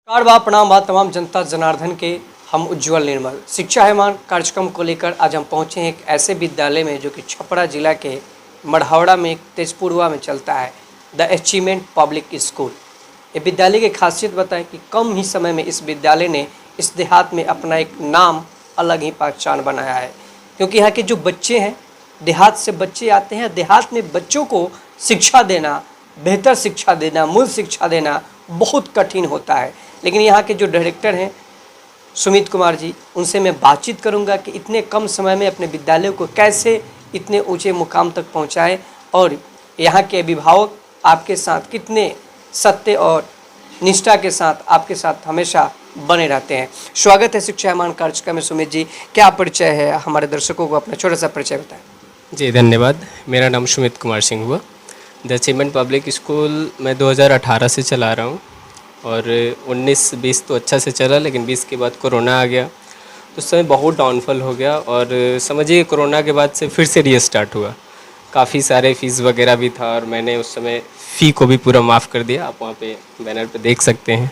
नमस्कार बा प्रणाम बा तमाम जनता जनार्दन के। हम उज्जवल निर्मल शिक्षा है मान कार्यक्रम को लेकर आज हम पहुंचे हैं एक ऐसे विद्यालय में जो कि छपरा जिला के मढ़ौरा में तेजपुरवा में चलता है, द अचीवमेंट पब्लिक स्कूल। ये विद्यालय की खासियत बताएं कि कम ही समय में इस विद्यालय ने इस देहात में अपना एक नाम अलग ही पहचान बनाया है, क्योंकि यहाँ के जो बच्चे हैं, देहात से बच्चे आते हैं। देहात में बच्चों को शिक्षा देना, बेहतर शिक्षा देना, मूल शिक्षा देना बहुत कठिन होता है। लेकिन यहाँ के जो डायरेक्टर हैं सुमित कुमार जी, उनसे मैं बातचीत करूँगा कि इतने कम समय में अपने विद्यालय को कैसे इतने ऊंचे मुकाम तक पहुँचाएं और यहाँ के अभिभावक आपके साथ कितने सत्य और निष्ठा के साथ आपके साथ हमेशा बने रहते हैं। स्वागत है शिक्षा मान कार्यक्रम में। सुमित जी, क्या परिचय है, हमारे दर्शकों को अपना छोटा सा परिचय बताएं। जी धन्यवाद। मेरा नाम सुमित कुमार सिंह हुआ। द अचीवमेंट पब्लिक स्कूल मैं 2018 से चला रहा हूँ और 19-20 तो अच्छा से चला, लेकिन 20 के बाद कोरोना आ गया तो उस समय बहुत डाउनफॉल हो गया और समझिए कोरोना के बाद से फिर से रीस्टार्ट हुआ। काफ़ी सारे फ़ीस वगैरह भी था और मैंने उस समय फ़ी को भी पूरा माफ़ कर दिया। आप वहाँ पे बैनर पे देख सकते हैं,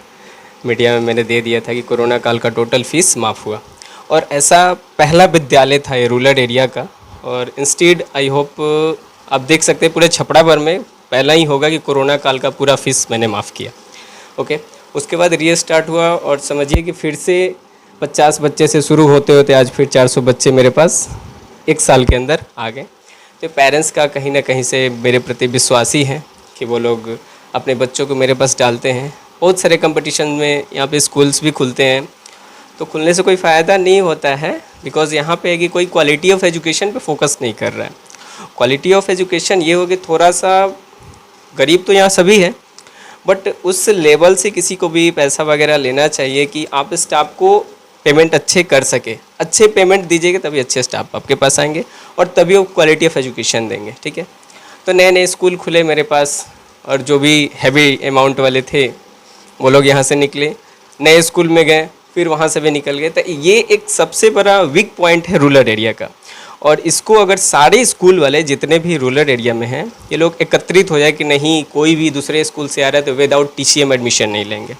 मीडिया में मैंने दे दिया था कि कोरोना काल का टोटल फ़ीस माफ़ हुआ। और ऐसा पहला विद्यालय था ये रूरल एरिया का, और इंस्टीड आई होप आप देख सकते हैं पूरे छपरा भर में पहला ही होगा कि कोरोना काल का पूरा फ़ीस मैंने माफ़ किया। ओके, उसके बाद रीस्टार्ट हुआ और समझिए कि फिर से 50 बच्चे से शुरू होते होते आज फिर 400 बच्चे मेरे पास एक साल के अंदर आ गए। तो पेरेंट्स का कहीं ना कहीं से मेरे प्रति विश्वासी हैं कि वो लोग अपने बच्चों को मेरे पास डालते हैं। बहुत सारे कंपटीशन में यहाँ पे स्कूल्स भी खुलते हैं, तो खुलने से कोई फ़ायदा नहीं होता है, बिकॉज़ यहाँ पे है कि कोई क्वालिटी ऑफ एजुकेशन पे फोकस नहीं कर रहा है। क्वालिटी ऑफ एजुकेशन ये हो कि थोड़ा सा गरीब तो यहाँ सभी है, बट उस लेवल से किसी को भी पैसा वगैरह लेना चाहिए कि आप स्टाफ को पेमेंट अच्छे कर सके। अच्छे पेमेंट दीजिएगा तभी अच्छे स्टाफ आपके पास आएंगे और तभी वो क्वालिटी ऑफ एजुकेशन देंगे। ठीक है, तो नए नए स्कूल खुले मेरे पास और जो भी हैवी अमाउंट वाले थे वो लोग यहाँ से निकले, नए स्कूल में गए, फिर वहाँ से भी निकल गए। तो ये एक सबसे बड़ा वीक पॉइंट है रूरल एरिया का, और इसको अगर सारे स्कूल वाले जितने भी रूरल एरिया में हैं ये लोग एकत्रित हो जाए कि नहीं कोई भी दूसरे स्कूल से आ रहा है तो विदाउट TCM एडमिशन नहीं लेंगे,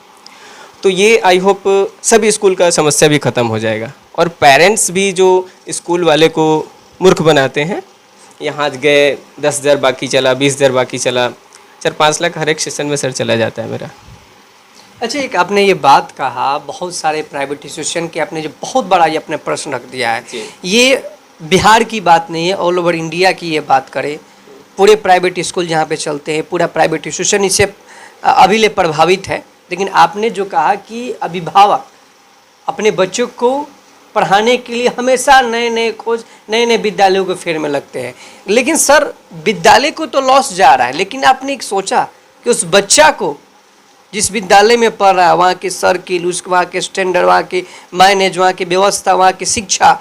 तो ये आई होप सभी स्कूल का समस्या भी ख़त्म हो जाएगा। और पेरेंट्स भी जो स्कूल वाले को मूर्ख बनाते हैं, यहाँ गए 10,000 बाकी चला, 20,000 बाकी चला, 4-5 लाख हर एक सेशन में सर चला जाता है मेरा। अच्छा, एक आपने ये बात कहा बहुत सारे प्राइवेट इंस्टीट्यूशन के, आपने जो बहुत बड़ा ये अपने प्रश्न रख दिया है, ये बिहार की बात नहीं है, ऑल ओवर इंडिया की ये बात करें। पूरे प्राइवेट स्कूल जहाँ पे चलते हैं, पूरा प्राइवेट इंस्टीट्यूशन इससे अभी प्रभावित है। लेकिन आपने जो कहा कि अभिभावक अपने बच्चों को पढ़ाने के लिए हमेशा नए नए खोज, नए नए विद्यालयों के फेर में लगते हैं। लेकिन सर, विद्यालय को तो लॉस जा रहा है, लेकिन आपने एक सोचा कि उस बच्चा को जिस विद्यालय में पढ़ रहा है वहाँ के सर्किल, वहाँ के स्टैंडर्ड, वहाँ के मैनेज, वहाँ की व्यवस्था, वहाँ की शिक्षा,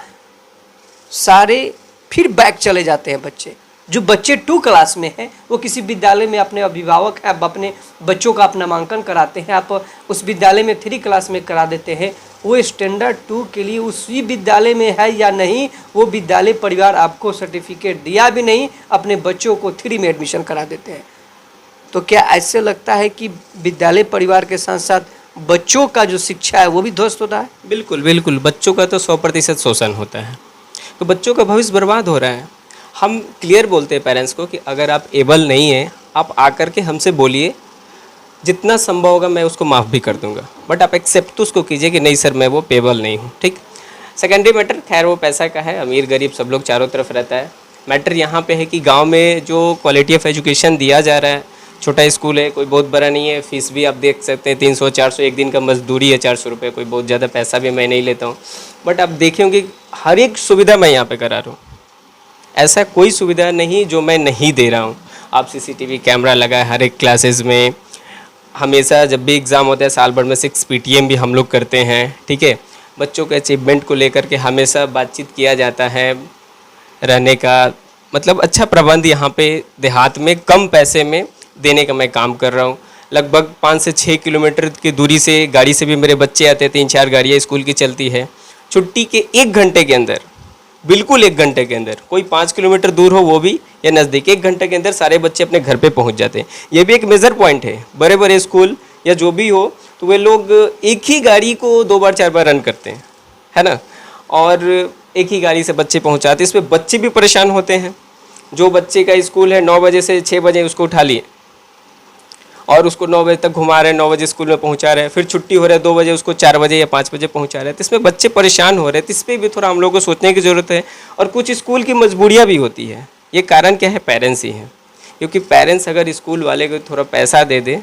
सारे फिर बैक चले जाते हैं बच्चे। जो बच्चे 2 क्लास में हैं वो किसी विद्यालय में अपने अभिभावक आप अपने बच्चों का अपना नामांकन कराते हैं, आप उस विद्यालय में 3 क्लास में करा देते हैं। वो स्टैंडर्ड 2 के लिए उसी विद्यालय में है या नहीं, वो विद्यालय परिवार आपको सर्टिफिकेट दिया भी नहीं, अपने बच्चों को 3 में एडमिशन करा देते हैं। तो क्या ऐसे लगता है कि विद्यालय परिवार के साथ साथ बच्चों का जो शिक्षा है वो भी ध्वस्त होता है? बिल्कुल बिल्कुल, बच्चों का तो 100% शोषण होता है, तो बच्चों का भविष्य बर्बाद हो रहा है। हम क्लियर बोलते हैं पेरेंट्स को कि अगर आप एबल नहीं हैं, आप आकर के हमसे बोलिए, जितना संभव होगा मैं उसको माफ़ भी कर दूंगा, बट आप एक्सेप्ट तो उसको कीजिए कि नहीं सर मैं वो पेबल नहीं हूँ। ठीक, सेकेंडरी मैटर खैर वो पैसा का है, अमीर गरीब सब लोग चारों तरफ रहता है। मैटर यहाँ पे है कि गाँव में जो क्वालिटी ऑफ एजुकेशन दिया जा रहा है, छोटा स्कूल है, कोई बहुत बड़ा नहीं है, फ़ीस भी आप देख सकते हैं 300-400, एक दिन का मजदूरी है 400 रुपये, कोई बहुत ज़्यादा पैसा भी मैं नहीं लेता हूँ। बट आप देखेंगे हर एक सुविधा मैं यहाँ पे करा रहा हूँ, ऐसा कोई सुविधा नहीं जो मैं नहीं दे रहा हूँ। आप CCTV कैमरा लगा है हर एक क्लासेस में, हमेशा जब भी एग्ज़ाम होता है साल भर में 6 PTM भी हम लोग करते हैं। ठीक है, बच्चों के अचीवमेंट को लेकर के हमेशा बातचीत किया जाता है, रहने का मतलब अच्छा प्रबंध यहाँ पे देहात में कम पैसे में देने का मैं काम कर रहा हूँ। लगभग 5 से 6 किलोमीटर की दूरी से गाड़ी से भी मेरे बच्चे आते हैं, 3-4 गाड़ियाँ स्कूल की चलती है। छुट्टी के 1 घंटे के अंदर, बिल्कुल 1 घंटे के अंदर, कोई 5 किलोमीटर दूर हो वो भी या नज़दीक, 1 घंटे के अंदर सारे बच्चे अपने घर पे पहुँच जाते हैं। ये भी एक मेजर पॉइंट है। बड़े बड़े स्कूल या जो भी हो तो वे लोग एक ही गाड़ी को 2 बार 4 बार रन करते हैं, है ना, और एक ही गाड़ी से बच्चे पहुंचाते हैं। इसमें बच्चे भी परेशान होते हैं। जो बच्चे का स्कूल है 9 बजे से 6 बजे उसको उठा लिए और उसको 9 बजे तक घुमा रहे हैं, 9 बजे स्कूल में पहुंचा रहे हैं, फिर छुट्टी हो रहा है 2 बजे, उसको 4 बजे या 5 बजे पहुंचा रहे हैं। तो इसमें बच्चे परेशान हो रहे हैं। तो इस पर भी थोड़ा हम लोगों को सोचने की ज़रूरत है। और कुछ स्कूल की मजबूरियाँ भी होती है। ये कारण क्या है? पेरेंट्स ही हैं। क्योंकि पेरेंट्स अगर स्कूल वाले को थोड़ा पैसा दे दें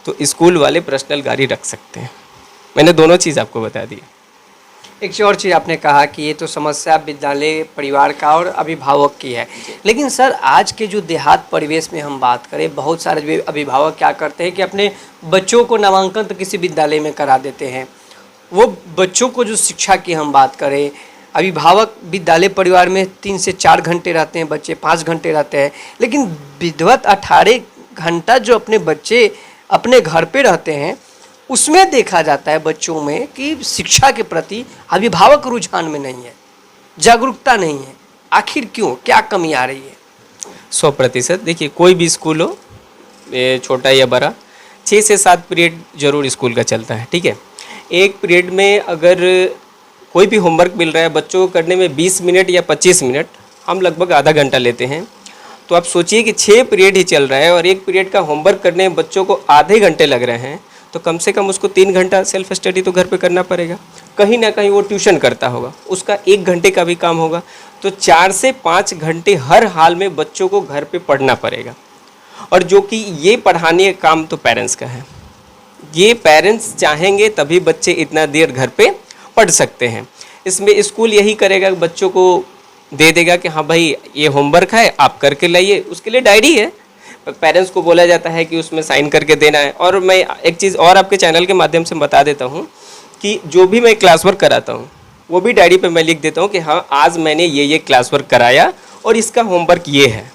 तो स्कूल वाले पर्सनल गाड़ी रख सकते हैं। मैंने दोनों चीज़ आपको बता दी। एक और चीज़ आपने कहा कि ये तो समस्या विद्यालय परिवार का और अभिभावक की है, लेकिन सर आज के जो देहात परिवेश में हम बात करें, बहुत सारे अभिभावक क्या करते हैं कि अपने बच्चों को नामांकन तो किसी विद्यालय में करा देते हैं। वो बच्चों को जो शिक्षा की हम बात करें, अभिभावक विद्यालय परिवार में 3 से 4 घंटे रहते हैं, बच्चे 5 घंटे रहते हैं, लेकिन विधिवत 18 घंटा जो अपने बच्चे अपने घर पे रहते हैं, उसमें देखा जाता है बच्चों में कि शिक्षा के प्रति अभिभावक रुझान में नहीं है, जागरूकता नहीं है। आखिर क्यों, क्या कमी आ रही है? 100%। देखिए, कोई भी स्कूल हो, छोटा या बड़ा, 6 से 7 पीरियड जरूर स्कूल का चलता है, ठीक है। एक पीरियड में अगर कोई भी होमवर्क मिल रहा है बच्चों को करने में 20 मिनट या 25 मिनट, हम लगभग आधा घंटा लेते हैं। तो आप सोचिए कि 6 पीरियड ही चल रहा है और एक पीरियड का होमवर्क करने में बच्चों को आधे घंटे लग रहे हैं, तो कम से कम उसको 3 घंटा सेल्फ स्टडी तो घर पे करना पड़ेगा। कहीं ना कहीं वो ट्यूशन करता होगा, उसका 1 घंटे का भी काम होगा। तो 4 से 5 घंटे हर हाल में बच्चों को घर पे पढ़ना पड़ेगा। और जो कि ये पढ़ाने का काम तो पेरेंट्स का है। ये पेरेंट्स चाहेंगे तभी बच्चे इतना देर घर पे पढ़ सकते हैं। इसमें स्कूल यही करेगा, बच्चों को दे देगा कि हाँ भाई ये होमवर्क है, आप करके लाइए। उसके लिए डायरी है, पेरेंट्स को बोला जाता है कि उसमें साइन करके देना है। और मैं एक चीज़ और आपके चैनल के माध्यम से बता देता हूँ कि जो भी मैं क्लास वर्क कराता हूँ वो भी डायरी पे मैं लिख देता हूँ कि हाँ आज मैंने ये क्लास वर्क कराया और इसका होमवर्क ये है।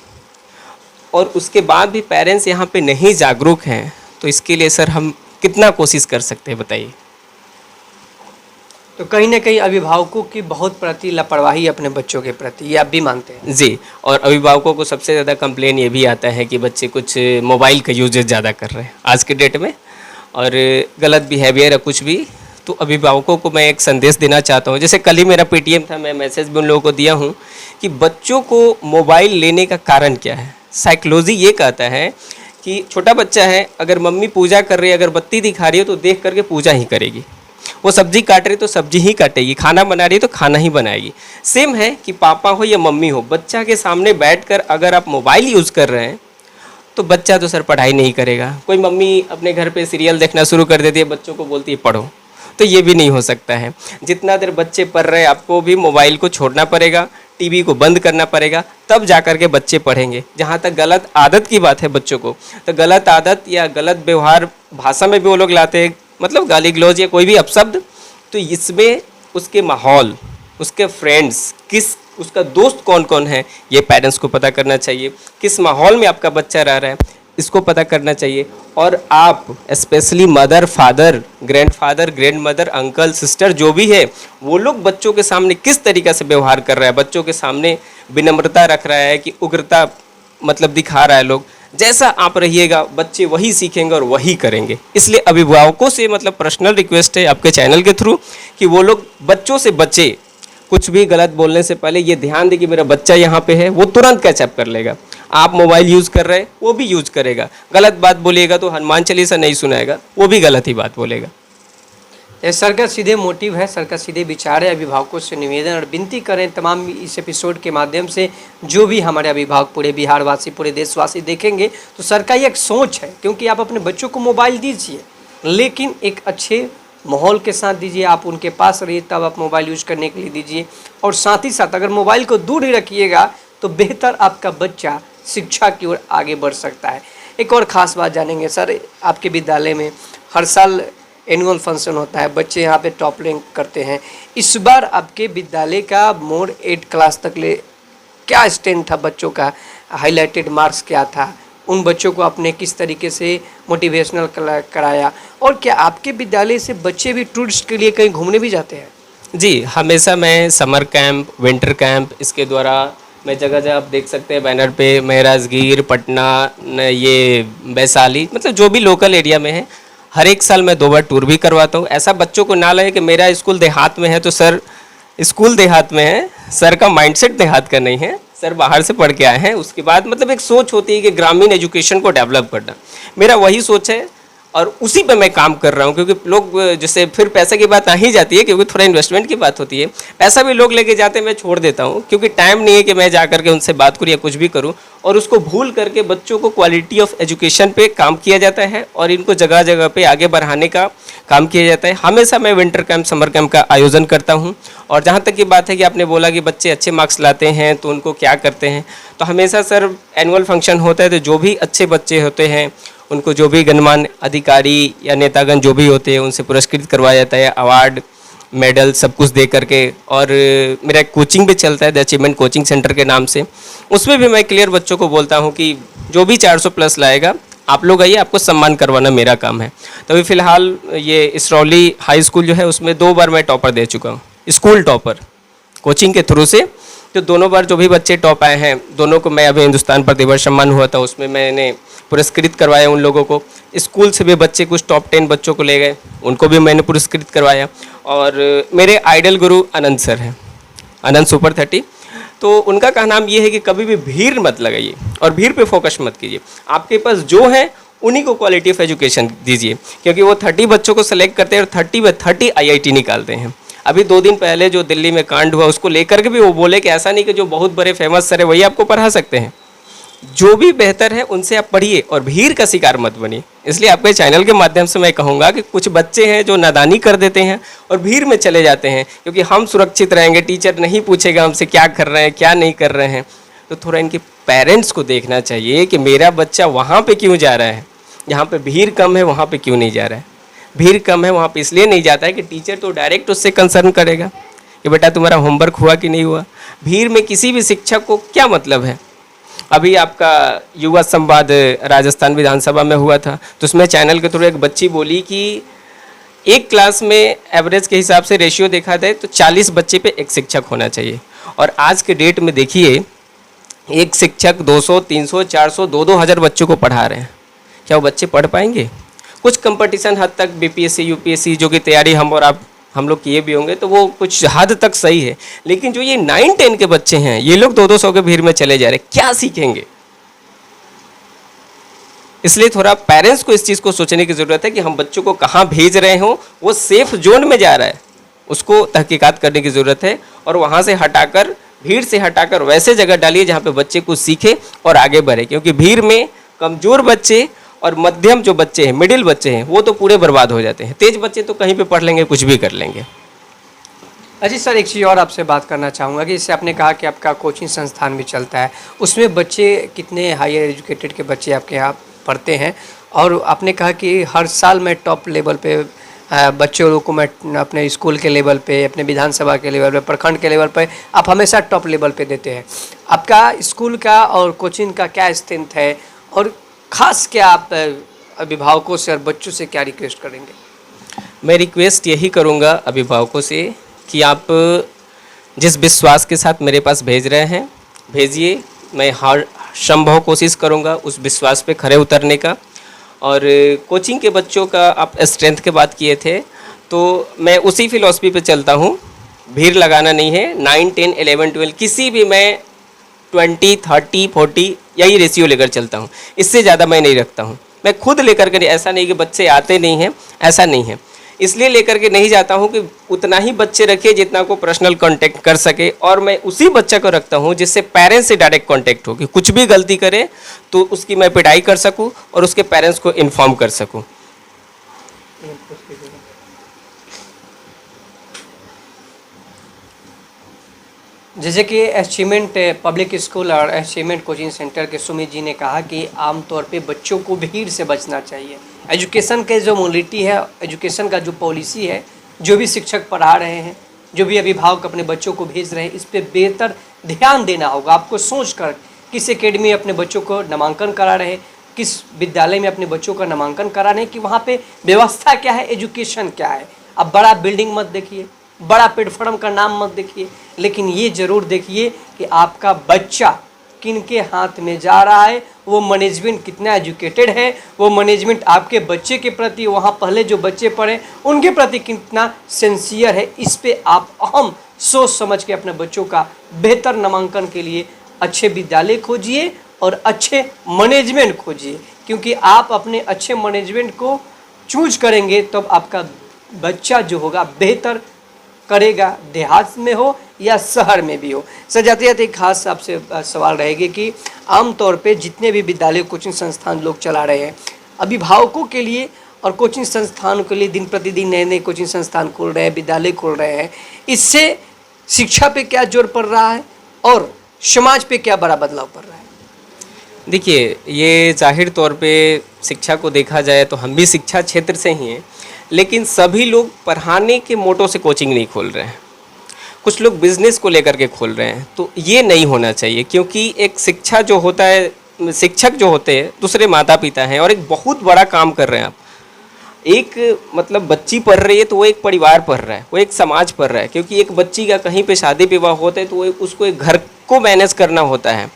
और उसके बाद भी पेरेंट्स यहाँ पे नहीं जागरूक हैं, तो इसके लिए सर हम कितना कोशिश कर सकते हैं बताइए। तो कहीं ना कहीं अभिभावकों की बहुत प्रति लापरवाही अपने बच्चों के प्रति, ये आप भी मानते हैं? जी, और अभिभावकों को सबसे ज़्यादा कंप्लेन ये भी आता है कि बच्चे कुछ मोबाइल का यूजेज ज़्यादा कर रहे हैं आज के डेट में, और गलत बिहेवियर है कुछ भी। तो अभिभावकों को मैं एक संदेश देना चाहता हूँ। जैसे कल ही मेरा पेटीएम था, मैं मैसेज भी उन लोगों को दिया हूँ कि बच्चों को मोबाइल लेने का कारण क्या है। साइकोलॉजी ये कहता है कि छोटा बच्चा है, अगर मम्मी पूजा कर रही है, अगर बत्ती दिखा रही है तो देख करके पूजा ही करेगी। वो सब्जी काट रही तो सब्जी ही काटेगी, खाना बना रही तो खाना ही बनाएगी। सेम है कि पापा हो या मम्मी हो, बच्चा के सामने बैठकर अगर आप मोबाइल यूज़ कर रहे हैं तो बच्चा तो सर पढ़ाई नहीं करेगा। कोई मम्मी अपने घर पे सीरियल देखना शुरू कर देती है, बच्चों को बोलती है पढ़ो, तो ये भी नहीं हो सकता है। जितना देर बच्चे पढ़ रहे हैं आपको भी मोबाइल को छोड़ना पड़ेगा, टीवी को बंद करना पड़ेगा, तब जा कर के बच्चे पढ़ेंगे। जहाँ तक गलत आदत की बात है बच्चों को, तो गलत आदत या गलत व्यवहार भाषा में भी वो लोग लाते हैं, मतलब गाली गलौज या कोई भी अपशब्द। तो इसमें उसके माहौल, उसके फ्रेंड्स, उसका दोस्त कौन कौन है, ये पेरेंट्स को पता करना चाहिए। किस माहौल में आपका बच्चा रह रहा है इसको पता करना चाहिए। और आप specially mother, father, grandfather, grandmother, uncle, sister जो भी है, वो लोग बच्चों के सामने किस तरीक़े से व्यवहार कर रहा है, बच्चों के सामने विनम्रता रख रहा है कि उग्रता मतलब दिखा रहा है लोग, जैसा आप रहिएगा बच्चे वही सीखेंगे और वही करेंगे। इसलिए अभिभावकों से मतलब पर्सनल रिक्वेस्ट है आपके चैनल के थ्रू कि वो लोग बच्चों से बचे, कुछ भी गलत बोलने से पहले ये ध्यान दे कि मेरा बच्चा यहाँ पे है, वो तुरंत कैचअप कर लेगा। आप मोबाइल यूज़ कर रहे हैं, वो भी यूज़ करेगा। गलत बात बोलिएगा तो हनुमान चालीसा नहीं सुनाएगा, वो भी गलत ही बात बोलेगा। ये सर का सीधे मोटिव है, सर का सीधे विचार है। अभिभावकों से निवेदन और विनती करें तमाम इस एपिसोड के माध्यम से, जो भी हमारे अभिभावक पूरे बिहारवासी, पूरे देशवासी देखेंगे तो सर का ये एक सोच है, क्योंकि आप अपने बच्चों को मोबाइल दीजिए लेकिन एक अच्छे माहौल के साथ दीजिए। आप उनके पास रहिए तब आप मोबाइल यूज करने के लिए दीजिए। और साथ ही साथ अगर मोबाइल को दूर ही रखिएगा तो बेहतर आपका बच्चा शिक्षा की ओर आगे बढ़ सकता है। एक और ख़ास बात जानेंगे सर, आपके विद्यालय में हर साल एनुअल फंक्शन होता है, बच्चे यहाँ पे टॉप रैंक करते हैं। इस बार आपके विद्यालय का मोड 8 क्लास तक ले क्या स्टैंड था बच्चों का, हाईलाइटेड मार्क्स क्या था, उन बच्चों को आपने किस तरीके से मोटिवेशनल कराया, और क्या आपके विद्यालय से बच्चे भी टूरिस्ट के लिए कहीं घूमने भी जाते हैं? जी, हमेशा मैं समर कैंप, विंटर कैंप, इसके द्वारा मैं जगह जगह आप देख सकते हैं बैनर पे, मैं राजगीर, पटना, ये वैशाली, मतलब जो भी लोकल एरिया में है, हर एक साल मैं 2 बार टूर भी करवाता हूँ। ऐसा बच्चों को ना लगे कि मेरा स्कूल देहात में है तो सर स्कूल देहात में है, सर का माइंडसेट देहात का नहीं है, सर बाहर से पढ़ के आए हैं। उसके बाद मतलब एक सोच होती है कि ग्रामीण एजुकेशन को डेवलप करना, मेरा वही सोच है और उसी पे मैं काम कर रहा हूँ। क्योंकि लोग जैसे फिर पैसे की बात आ ही जाती है, क्योंकि थोड़ा इन्वेस्टमेंट की बात होती है। पैसा भी लोग लेके जाते हैं, मैं छोड़ देता हूँ, क्योंकि टाइम नहीं है कि मैं जा करके उनसे बात करूँ या कुछ भी करूँ। और उसको भूल करके बच्चों को क्वालिटी ऑफ एजुकेशन पे काम किया जाता है और इनको जगह जगह पे आगे बढ़ाने का काम किया जाता है। हमेशा मैं विंटर कैंप, समर कैंप का आयोजन करता हूँ। और जहाँ तक की बात है कि आपने बोला कि बच्चे अच्छे मार्क्स लाते हैं तो उनको क्या करते हैं, तो हमेशा सर एनुअल फंक्शन होता है तो जो भी अच्छे बच्चे होते हैं उनको जो भी गणमान्य अधिकारी या नेतागण जो भी होते हैं उनसे पुरस्कृत करवाया जाता है, अवार्ड मेडल सब कुछ दे करके। और मेरा एक कोचिंग भी चलता है द अचीवमेंट कोचिंग सेंटर के नाम से, उसमें भी मैं क्लियर बच्चों को बोलता हूँ कि जो भी 400 प्लस लाएगा आप लोग आइए, आपको सम्मान करवाना मेरा काम है। तो अभी फ़िलहाल ये इसरौली हाई स्कूल जो है उसमें 2 बार मैं टॉपर दे चुका हूँ, स्कूल टॉपर कोचिंग के थ्रू से। तो दोनों बार जो भी बच्चे टॉप आए हैं दोनों को मैं, अभी हिंदुस्तान प्रतिभा सम्मान हुआ था उसमें मैंने पुरस्कृत करवाया उन लोगों को। स्कूल से भी बच्चे कुछ टॉप 10 बच्चों को ले गए, उनको भी मैंने पुरस्कृत करवाया। और मेरे आइडल गुरु अनंत सर हैं, अनंत सुपर 30। तो उनका कहना ये है कि कभी भी भीड़ मत लगाइए और भीड़ पे फोकस मत कीजिए, आपके पास जो है उन्हीं को क्वालिटी ऑफ एजुकेशन दीजिए। क्योंकि वो 30 बच्चों को सेलेक्ट करते हैं और 30 में 30 IIT निकालते हैं। अभी 2 दिन पहले जो दिल्ली में कांड हुआ उसको लेकर के भी वो बोले कि ऐसा नहीं कि जो बहुत बड़े फेमस सर है वही आपको पढ़ा सकते हैं, जो भी बेहतर है उनसे आप पढ़िए और भीड़ का शिकार मत बनिए। इसलिए आपके चैनल के माध्यम से मैं कहूँगा कि कुछ बच्चे हैं जो नादानी कर देते हैं और भीड़ में चले जाते हैं, क्योंकि हम सुरक्षित रहेंगे, टीचर नहीं पूछेगा हमसे क्या कर रहे हैं क्या नहीं कर रहे हैं। तो थोड़ा इनके पेरेंट्स को देखना चाहिए कि मेरा बच्चा वहाँ पे क्यों जा रहा है, जहाँ पे भीड़ कम है वहाँ पे क्यों नहीं जा रहा है। भीड़ कम है वहाँ पे इसलिए नहीं जाता है कि टीचर तो डायरेक्ट उससे कंसर्न करेगा कि बेटा तुम्हारा होमवर्क हुआ कि नहीं हुआ। भीड़ में किसी भी शिक्षक को क्या मतलब है। अभी आपका युवा संवाद राजस्थान विधानसभा में हुआ था, तो उसमें चैनल के थ्रू एक बच्ची बोली कि एक क्लास में एवरेज के हिसाब से रेशियो देखा जाए तो 40 बच्चे पे एक शिक्षक होना चाहिए। और आज के डेट में देखिए एक शिक्षक 200, 300, 400, 2-2 हज़ार बच्चों को पढ़ा रहे हैं। क्या वो बच्चे पढ़ पाएंगे? कुछ कंपटीशन हद तक BPSC UPSC जो कि तैयारी हम लोग किए भी होंगे तो वो कुछ हद तक सही है, लेकिन जो ये 9-10 के बच्चे हैं ये लोग 200-200 के भीड़ में चले जा रहे हैं, क्या सीखेंगे। इसलिए थोड़ा पेरेंट्स को इस चीज़ को सोचने की ज़रूरत है कि हम बच्चों को कहाँ भेज रहे हों, वो सेफ जोन में जा रहा है उसको तहकीकात करने की ज़रूरत है। और वहाँ से हटाकर, भीड़ से हटाकर वैसे जगह डालिए जहाँ पे बच्चे कुछ सीखे और आगे बढ़े। क्योंकि भीड़ में कमज़ोर बच्चे और मध्यम जो बच्चे हैं, मिडिल बच्चे हैं, वो तो पूरे बर्बाद हो जाते हैं। तेज बच्चे तो कहीं पे पढ़ लेंगे, कुछ भी कर लेंगे। अजी सर, एक चीज़ और आपसे बात करना चाहूँगा कि जैसे आपने कहा कि आपका कोचिंग संस्थान भी चलता है, उसमें बच्चे कितने हायर एजुकेटेड के बच्चे आपके यहाँ पढ़ते हैं? और आपने कहा कि हर साल मैं टॉप लेवल पे बच्चों को मैं अपने स्कूल के लेवल पे, अपने विधानसभा के लेवल पे, प्रखंड के लेवल पे आप हमेशा टॉप लेवल पे देते हैं। आपका स्कूल का और कोचिंग का क्या स्ट्रेंथ है और ख़ास क्या आप अभिभावकों से और बच्चों से क्या रिक्वेस्ट करेंगे? मैं रिक्वेस्ट यही करूँगा अभिभावकों से कि आप जिस विश्वास के साथ मेरे पास भेज रहे हैं भेजिए, मैं हर संभव कोशिश करूँगा उस विश्वास पे खरे उतरने का। और कोचिंग के बच्चों का आप स्ट्रेंथ के बात किए थे तो मैं उसी फिलॉसफी पे चलता हूँ, भीड़ लगाना नहीं है। 9, 10, 11, 12 किसी भी मैं 20, 30, 40 यही रेशियो लेकर चलता हूँ, इससे ज़्यादा मैं नहीं रखता हूँ। मैं खुद लेकर के, ऐसा नहीं कि बच्चे आते नहीं हैं, ऐसा नहीं है, इसलिए लेकर के नहीं जाता हूँ कि उतना ही बच्चे रखिए जितना को पर्सनल कांटेक्ट कर सके। और मैं उसी बच्चा को रखता हूँ जिससे पेरेंट्स से डायरेक्ट कांटेक्ट हो कि कुछ भी गलती करे तो उसकी मैं पिटाई कर सकूँ और उसके पेरेंट्स को इन्फॉर्म कर सकूँ। जैसे कि अचीवमेंट पब्लिक स्कूल और अचीवमेंट कोचिंग सेंटर के सुमित जी ने कहा कि आमतौर पे बच्चों को भीड़ से बचना चाहिए। एजुकेशन के जो मोलिटी है, एजुकेशन का जो पॉलिसी है, जो भी शिक्षक पढ़ा रहे हैं, जो भी अभिभावक अपने बच्चों को भेज रहे हैं, इस पर बेहतर ध्यान देना होगा। आपको सोच कर किस एकेडमी में अपने बच्चों को नामांकन करा रहे हैं, किस विद्यालय में अपने बच्चों का नामांकन करा रहे हैं, कि वहाँ पे व्यवस्था क्या है, एजुकेशन क्या है। अब बड़ा बिल्डिंग मत देखिए, बड़ा प्लेटफॉर्म का नाम मत देखिए, लेकिन ये ज़रूर देखिए कि आपका बच्चा किनके हाथ में जा रहा है वो मैनेजमेंट कितना एजुकेटेड है, वो मैनेजमेंट आपके बच्चे के प्रति, वहाँ पहले जो बच्चे पढ़े उनके प्रति कितना सिंसियर है। इस पे आप अहम सोच समझ के अपने बच्चों का बेहतर नामांकन के लिए अच्छे विद्यालय खोजिए और अच्छे मैनेजमेंट खोजिए, क्योंकि आप अपने अच्छे मैनेजमेंट को चूज करेंगे तब तो आपका बच्चा जो होगा बेहतर करेगा, देहात में हो या शहर में भी हो। सर, जाते जाते एक खास आपसे सवाल रहेगी कि आमतौर पे जितने भी विद्यालय कोचिंग संस्थान लोग चला रहे हैं, अभिभावकों के लिए और कोचिंग संस्थानों के लिए दिन प्रतिदिन नए नए कोचिंग संस्थान खोल रहे हैं, विद्यालय खोल रहे हैं, इससे शिक्षा पे क्या जोर पड़ रहा है और समाज पे क्या बड़ा बदलाव पड़ रहा है? देखिए, ये जाहिर तौर पे शिक्षा को देखा जाए तो हम भी शिक्षा क्षेत्र से ही हैं, लेकिन सभी लोग पढ़ाने के मोटो से कोचिंग नहीं खोल रहे हैं। कुछ लोग बिजनेस को लेकर के खोल रहे हैं, तो ये नहीं होना चाहिए, क्योंकि एक शिक्षा जो होता है, शिक्षक जो होते हैं दूसरे माता पिता हैं और एक बहुत बड़ा काम कर रहे हैं आप। एक मतलब बच्ची पढ़ रही है तो वो एक परिवार पढ़ रहा है, वो एक समाज पढ़ रहा है, क्योंकि एक बच्ची का कहीं पे शादी विवाह होता है तो उसको एक घर को मैनेज करना होता है।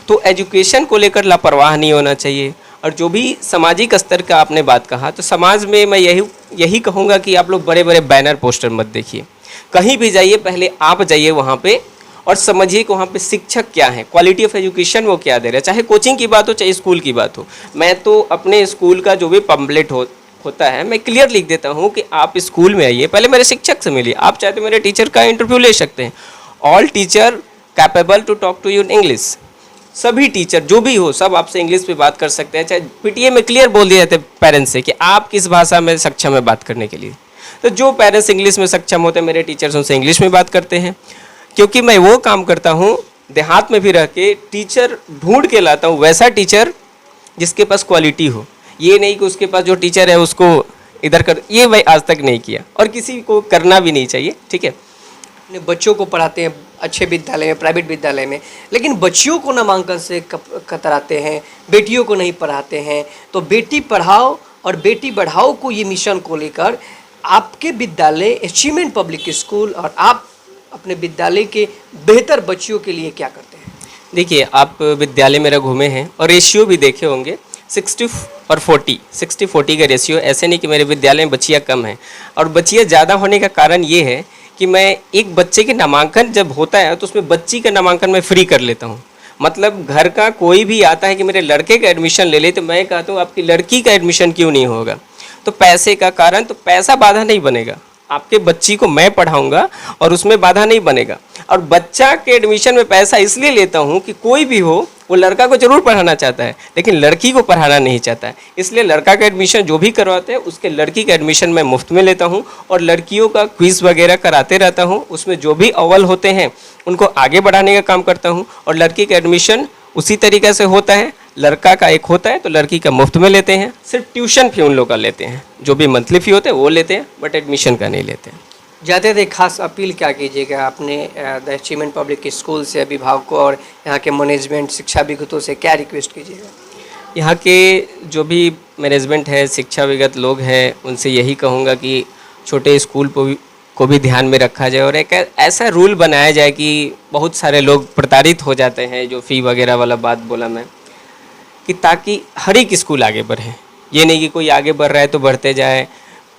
तो एजुकेशन को लेकर लापरवाह नहीं होना चाहिए। और जो भी सामाजिक स्तर का आपने बात कहा, तो समाज में मैं यही कहूँगा कि आप लोग बड़े बड़े बैनर पोस्टर मत देखिए। कहीं भी जाइए, पहले आप जाइए वहाँ पे और समझिए कि वहाँ पे शिक्षक क्या है, क्वालिटी ऑफ एजुकेशन वो क्या दे रहे हैं, चाहे कोचिंग की बात हो चाहे स्कूल की बात हो। मैं तो अपने स्कूल का जो भी पम्पलेट होता है मैं क्लियर लिख देता हूँ कि आप स्कूल में आइए, पहले मेरे शिक्षक से मिलिए। आप चाहे तो मेरे टीचर का इंटरव्यू ले सकते हैं। All teacher capable to talk to you in English. सभी टीचर जो भी हो सब आपसे इंग्लिश में बात कर सकते हैं। चाहे पीटीए में क्लियर बोल दिए जाते पेरेंट्स से कि आप किस भाषा में सक्षम है बात करने के लिए, तो जो पेरेंट्स इंग्लिश में सक्षम होते हैं मेरे टीचर्स उनसे इंग्लिश में बात करते हैं। क्योंकि मैं वो काम करता हूँ, देहात में भी रह के टीचर ढूंढ के लाता हूँ, वैसा टीचर जिसके पास क्वालिटी हो। ये नहीं कि उसके पास जो टीचर है उसको इधर कर, ये मैं आज तक नहीं किया और किसी को करना भी नहीं चाहिए। ठीक है, अपने बच्चों को पढ़ाते हैं अच्छे विद्यालय में, प्राइवेट विद्यालय में, लेकिन बच्चियों को नामांकन से कतराते हैं, बेटियों को नहीं पढ़ाते हैं। तो बेटी पढ़ाओ और बेटी बढ़ाओ को ये मिशन को लेकर आपके विद्यालय अचीवमेंट पब्लिक स्कूल और आप अपने विद्यालय के बेहतर बच्चियों के लिए क्या करते हैं? देखिए, आप विद्यालय मेरा घूमे हैं और रेशियो भी देखे होंगे 60 और 40 का रेशियो। ऐसे नहीं कि मेरे विद्यालय में बच्चियाँ कम हैं, और बच्चियाँ ज़्यादा होने का कारण ये है कि मैं एक बच्चे के नामांकन जब होता है तो उसमें बच्ची का नामांकन मैं फ्री कर लेता हूँ। मतलब घर का कोई भी आता है कि मेरे लड़के का एडमिशन ले ले, तो मैं कहता हूँ आपकी लड़की का एडमिशन क्यों नहीं होगा। तो पैसे का कारण, तो पैसा बाधा नहीं बनेगा, आपके बच्ची को मैं पढ़ाऊँगा और उसमें बाधा नहीं बनेगा। और बच्चा के एडमिशन में पैसा इसलिए लेता हूँ कि कोई भी हो वो लड़का को जरूर पढ़ाना चाहता है लेकिन लड़की को पढ़ाना नहीं चाहता है, इसलिए लड़का का एडमिशन जो भी करवाते हैं उसके लड़की का एडमिशन मैं मुफ्त में लेता हूँ और लड़कियों का क्विज़ वगैरह कराते रहता हूँ। उसमें जो भी अव्वल होते हैं उनको आगे बढ़ाने का काम करता हूँ और लड़की का एडमिशन उसी तरीके से होता है। लड़का का एक होता है तो लड़की का मुफ्त में लेते हैं, सिर्फ ट्यूशन फी उन लोग का लेते हैं, जो भी मंथली फ़ी होते हैं वो लेते हैं, बट एडमिशन का नहीं लेते हैं। जाते थे खास अपील क्या कीजिएगा अपने द अचीवमेंट पब्लिक स्कूल से अभिभावकों और यहाँ के मैनेजमेंट शिक्षा विगतों से क्या रिक्वेस्ट कीजिएगा? यहाँ के जो भी मैनेजमेंट है, शिक्षा विगत लोग हैं, उनसे यही कहूँगा कि छोटे स्कूल को भी ध्यान में रखा जाए और एक ऐसा रूल बनाया जाए कि बहुत सारे लोग प्रताड़ित हो जाते हैं, जो फ़ी वगैरह वाला बात बोला मैं, कि ताकि हर एक स्कूल आगे बढ़े। ये नहीं कि कोई आगे बढ़ रहा है तो बढ़ते जाए,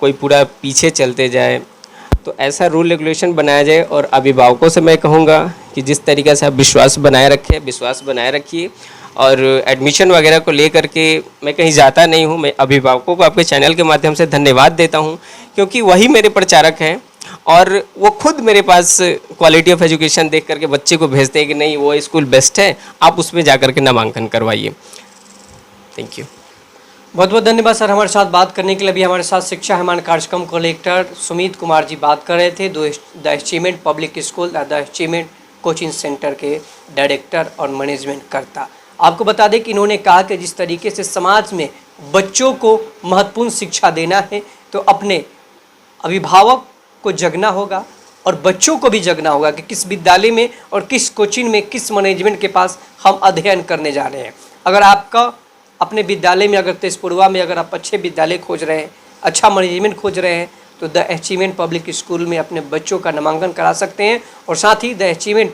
कोई पूरा पीछे चलते जाए। तो ऐसा रूल रेगुलेशन बनाया जाए। और अभिभावकों से मैं कहूँगा कि जिस तरीके से आप विश्वास बनाए रखिए और एडमिशन वगैरह को लेकर के मैं कहीं जाता नहीं हूँ। मैं अभिभावकों को आपके चैनल के माध्यम से धन्यवाद देता हूँ, क्योंकि वही मेरे प्रचारक हैं और वो खुद मेरे पास क्वालिटी ऑफ एजुकेशन देख करके बच्चे को भेजते हैं कि नहीं वो स्कूल बेस्ट है, आप उसमें जा कर के नामांकन करवाइए। थैंक यू, बहुत बहुत धन्यवाद सर हमारे साथ बात करने के लिए। अभी हमारे साथ शिक्षा हेमान कार्यक्रम कलेक्टर सुमित कुमार जी बात कर रहे थे, the achievement public school the achievement coaching centre के डायरेक्टर और मैनेजमेंट करता। आपको बता दें कि इन्होंने कहा कि जिस तरीके से समाज में बच्चों को महत्वपूर्ण शिक्षा देना है तो अपने अभिभावक को जगना होगा और बच्चों को भी जगना होगा कि किस विद्यालय में और किस कोचिंग में किस मैनेजमेंट के पास हम अध्ययन करने जा रहे हैं। अगर आपका अपने विद्यालय में, अगर तेजपुरवा में अगर आप अच्छे विद्यालय खोज रहे हैं, अच्छा मैनेजमेंट खोज रहे हैं, तो द अचीवमेंट पब्लिक स्कूल में अपने बच्चों का नामांकन करा सकते हैं और साथ ही द अचीवमेंट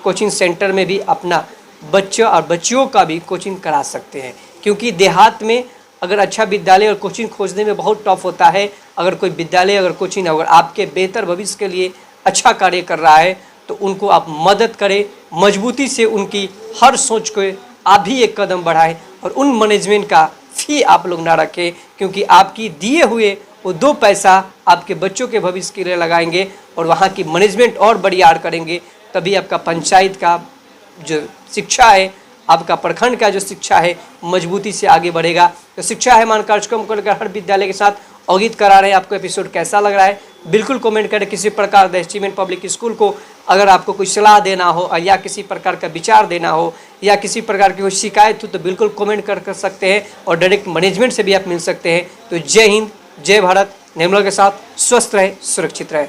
कोचिंग सेंटर में भी अपना बच्चों और बच्चियों का भी कोचिंग करा सकते हैं, क्योंकि देहात में अगर अच्छा विद्यालय और कोचिंग खोजने में बहुत टफ होता है। अगर कोई विद्यालय अगर कोचिंग अगर आपके बेहतर भविष्य के लिए अच्छा कार्य कर रहा है तो उनको आप मदद करें, मजबूती से उनकी हर सोच को आप भी एक कदम बढ़ाएं और उन मैनेजमेंट का फी आप लोग ना रखें, क्योंकि आपकी दिए हुए वो 2 पैसा आपके बच्चों के भविष्य के लिए लगाएंगे और वहाँ की मैनेजमेंट और बड़ियार करेंगे, तभी आपका पंचायत का जो शिक्षा है, आपका प्रखंड का जो शिक्षा है मजबूती से आगे बढ़ेगा। तो शिक्षा है मान कार्यक्रम को लेकर हर विद्यालय के साथ अवगत करा रहे हैं। आपको एपिसोड कैसा लग रहा है बिल्कुल कमेंट करें। किसी प्रकार द अचीवमेंट पब्लिक स्कूल को अगर आपको कोई सलाह देना हो या किसी प्रकार का विचार देना हो या किसी प्रकार की कोई शिकायत हो तो बिल्कुल कमेंट कर सकते हैं और डायरेक्ट मैनेजमेंट से भी आप मिल सकते हैं। तो जय हिंद, जय भारत। निर्मला के साथ स्वस्थ रहे, सुरक्षित रहे।